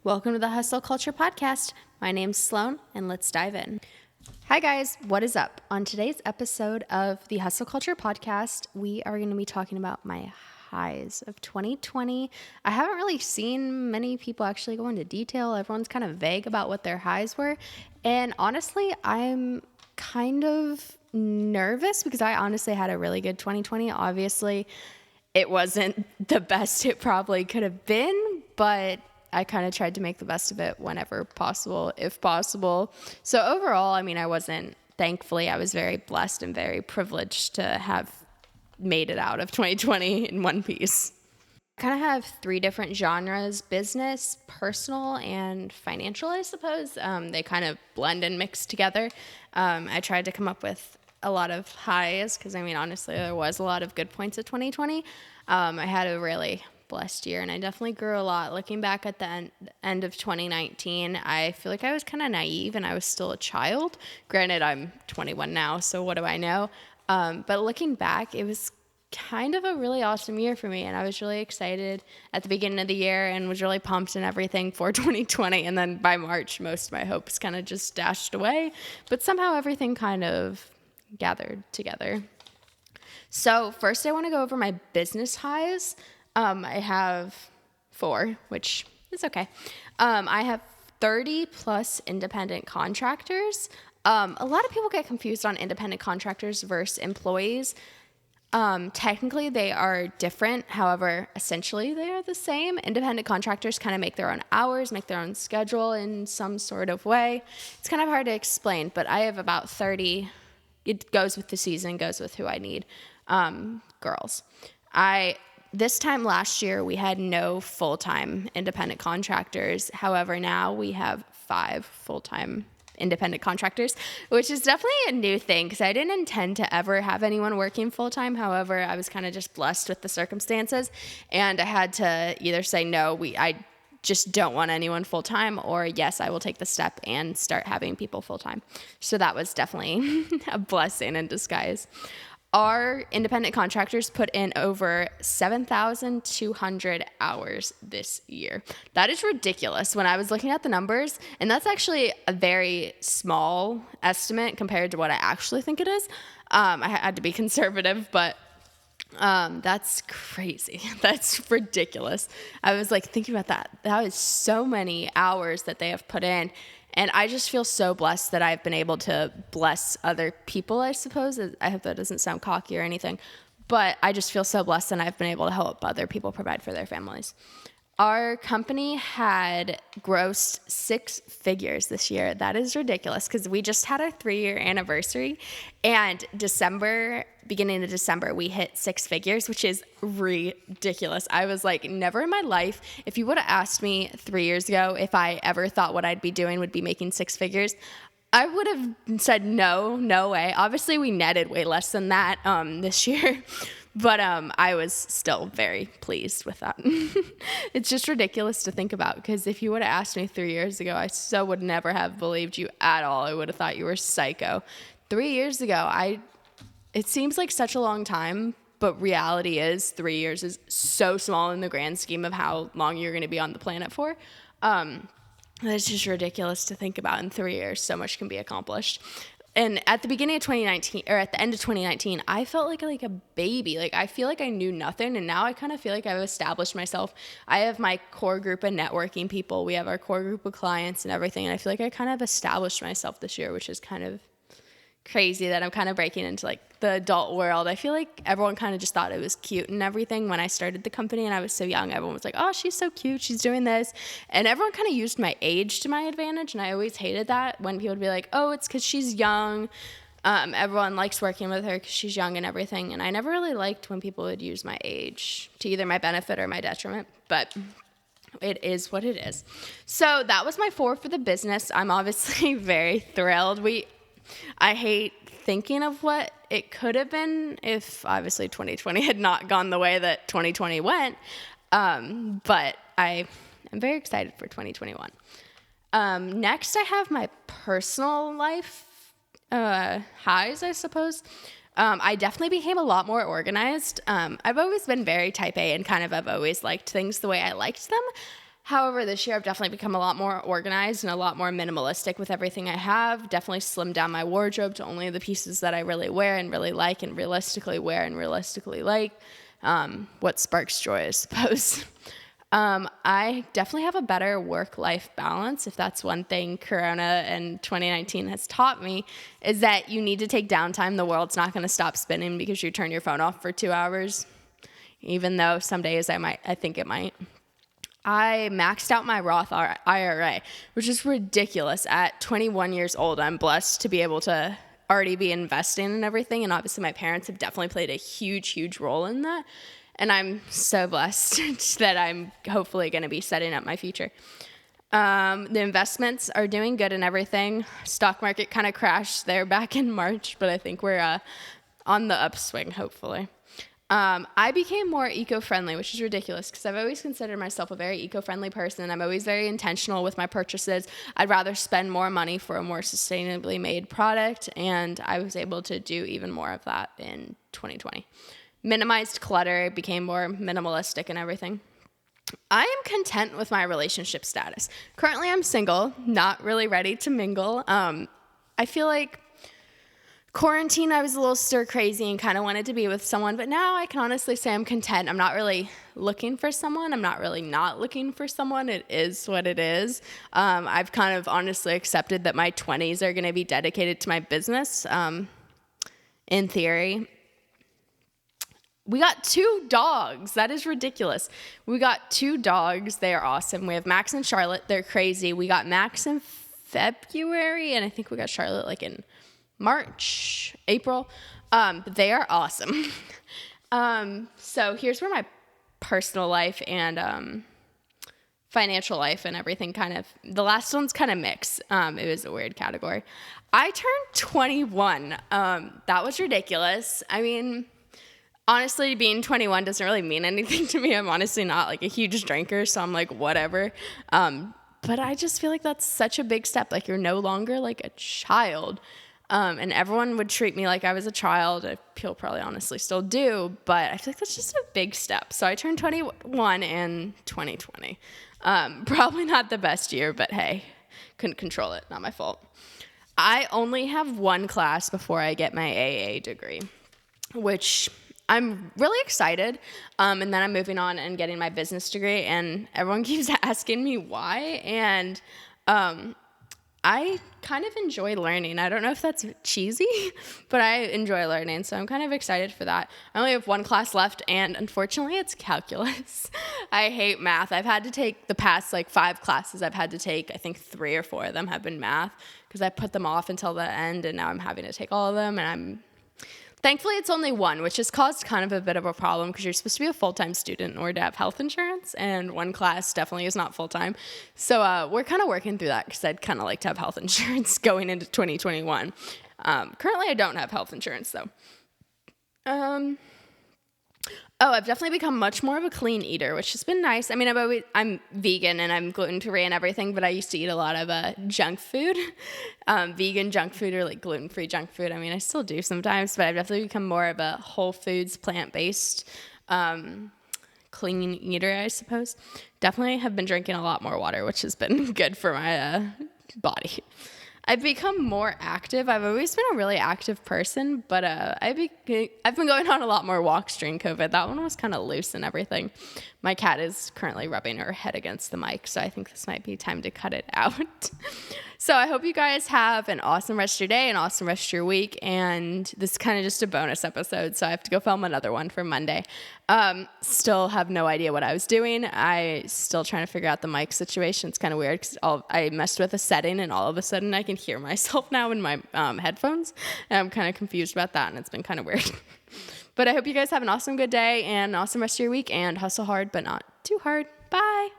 Welcome to the Hustle Culture Podcast. My name's Sloan, and let's dive in. Hi guys, what is up? On today's episode of the Hustle Culture Podcast, we are going to be talking about my highs of 2020. I haven't really seen many people actually go into detail. Everyone's kind of vague about what their highs were. And honestly, I'm kind of nervous because I honestly had a really good 2020. Obviously, it wasn't the best it probably could have been, but I kind of tried to make the best of it whenever possible, if possible. So overall, thankfully, I was very blessed and very privileged to have made it out of 2020 in one piece. I kind of have three different genres: business, personal, and financial, I suppose. They kind of blend and mix together. I tried to come up with a lot of highs because, honestly, there was a lot of good points of 2020. I had a really blessed year, and I definitely grew a lot. Looking back at the end of 2019, I feel like I was kind of naive and I was still a child. Granted, I'm 21 now, so what do I know? But looking back, it was kind of a really awesome year for me, and I was really excited at the beginning of the year and was really pumped and everything for 2020. And then by March, most of my hopes kind of just dashed away, but somehow everything kind of gathered together. So first, I want to go over my business highs. I have 4, which is okay. I have 30 plus independent contractors. A lot of people get confused on independent contractors versus employees. Technically, they are different. However, essentially, they are the same. Independent contractors kind of make their own hours, make their own schedule in some sort of way. It's kind of hard to explain, but I have about 30. It goes with the season, goes with who I need. Girls. This time last year, we had no full-time independent contractors. However, now we have 5 full-time independent contractors, which is definitely a new thing because I didn't intend to ever have anyone working full-time. However, I was kind of just blessed with the circumstances, and I had to either say no, I just don't want anyone full-time, or yes, I will take the step and start having people full-time. So that was definitely a blessing in disguise. Our independent contractors put in over 7,200 hours this year. That is ridiculous when I was looking at the numbers, and that's actually a very small estimate compared to what I actually think it is. I had to be conservative, but that's crazy. That's ridiculous. I was thinking about that. That is so many hours that they have put in. And I just feel so blessed that I've been able to bless other people, I suppose. I hope that doesn't sound cocky or anything. But I just feel so blessed that I've been able to help other people provide for their families. Our company had grossed 6 figures this year. That is ridiculous because we just had our 3-year anniversary. And beginning of December, we hit 6 figures, which is ridiculous. I was like, never in my life. If you would have asked me 3 years ago if I ever thought what I'd be doing would be making 6 figures, I would have said no way. Obviously, we netted way less than that this year. But I was still very pleased with that. It's just ridiculous to think about because if you would have asked me 3 years ago, I so would never have believed you at all. I would have thought you were psycho. 3 years ago, it seems like such a long time, but reality is 3 years is so small in the grand scheme of how long you're going to be on the planet for. It's just ridiculous to think about. In 3 years, so much can be accomplished. And at the beginning of 2019, or at the end of 2019, I felt like a baby. I feel like I knew nothing, and now I kind of feel like I've established myself. I have my core group of networking people. We have our core group of clients and everything, and I feel like I kind of established myself this year, which is kind of crazy that I'm kind of breaking into the adult world. I feel like everyone kind of just thought it was cute and everything when I started the company and I was so young. Everyone was like, oh, she's so cute, she's doing this. And everyone kind of used my age to my advantage, and I always hated that when people would be like, oh, it's because she's young. Everyone likes working with her because she's young and everything. And I never really liked when people would use my age to either my benefit or my detriment. But it is what it is. So that was my 4 for the business. I'm obviously very thrilled. I hate thinking of what it could have been if obviously 2020 had not gone the way that 2020 went. But I am very excited for 2021. Next, I have my personal life highs, I suppose. I definitely became a lot more organized. I've always been very type A and I've always liked things the way I liked them. However, this year I've definitely become a lot more organized and a lot more minimalistic with everything I have. Definitely slimmed down my wardrobe to only the pieces that I really wear and really like and realistically wear and realistically like. What sparks joy, I suppose. I definitely have a better work-life balance. If that's one thing Corona and 2019 has taught me, is that you need to take downtime. The world's not going to stop spinning because you turn your phone off for 2 hours, even though some days I think it might. I maxed out my Roth IRA, which is ridiculous. At 21 years old, I'm blessed to be able to already be investing in everything. And obviously my parents have definitely played a huge, huge role in that. And I'm so blessed that I'm hopefully going to be setting up my future. The investments are doing good and everything. Stock market kind of crashed there back in March, but I think we're on the upswing, hopefully. I became more eco-friendly, which is ridiculous because I've always considered myself a very eco-friendly person. I'm always very intentional with my purchases. I'd rather spend more money for a more sustainably made product, and I was able to do even more of that in 2020. Minimized clutter, became more minimalistic and everything. I am content with my relationship status. Currently, I'm single, not really ready to mingle. I feel like quarantine, I was a little stir crazy and kind of wanted to be with someone, but now I can honestly say I'm content. I'm not really looking for someone. I'm not really not looking for someone. It is what it is. I've kind of honestly accepted that my 20s are going to be dedicated to my business, in theory. We got 2 dogs. That is ridiculous. We got 2 dogs. They are awesome. We have Max and Charlotte. They're crazy. We got Max in February, and I think we got Charlotte like in March, April. They are awesome. So here's where my personal life and financial life and everything the last one's kind of mixed. It was a weird category. I turned 21. That was ridiculous. I mean, honestly, being 21 doesn't really mean anything to me. I'm honestly not like a huge drinker, so I'm like, whatever. But I just feel like that's such a big step. Like, you're no longer like a child. And everyone would treat me like I was a child. People probably honestly still do, but I feel like that's just a big step. So I turned 21 in 2020. Probably not the best year, but hey, couldn't control it. Not my fault. I only have 1 class before I get my AA degree, which I'm really excited. And then I'm moving on and getting my business degree, and everyone keeps asking me why. And I kind of enjoy learning. I don't know if that's cheesy, but I enjoy learning, so I'm kind of excited for that. I only have 1 class left, and unfortunately, it's calculus. I hate math. I've had to take the past, 5 classes I've had to take. I think 3 or 4 of them have been math, because I put them off until the end, and now I'm having to take all of them, and thankfully, it's only 1, which has caused kind of a bit of a problem because you're supposed to be a full-time student in order to have health insurance, and 1 class definitely is not full-time. So we're kind of working through that because I'd kind of like to have health insurance going into 2021. Currently, I don't have health insurance, though. I've definitely become much more of a clean eater, which has been nice. I mean, I'm vegan and I'm gluten-free and everything, but I used to eat a lot of junk food, vegan junk food or like gluten-free junk food. I mean, I still do sometimes, but I've definitely become more of a whole foods, plant-based, clean eater, I suppose. Definitely have been drinking a lot more water, which has been good for my body. I've become more active. I've always been a really active person, but I've been going on a lot more walks during COVID. That one was kind of loose and everything. My cat is currently rubbing her head against the mic, so I think this might be time to cut it out. So I hope you guys have an awesome rest of your day, an awesome rest of your week, and this is kind of just a bonus episode, so I have to go film another one for Monday. Still have no idea what I was doing. I still trying to figure out the mic situation. It's kind of weird because I messed with a setting, and all of a sudden I can hear myself now in my headphones, and I'm kind of confused about that, and it's been kind of weird. But I hope you guys have an awesome good day and an awesome rest of your week, and hustle hard, but not too hard. Bye.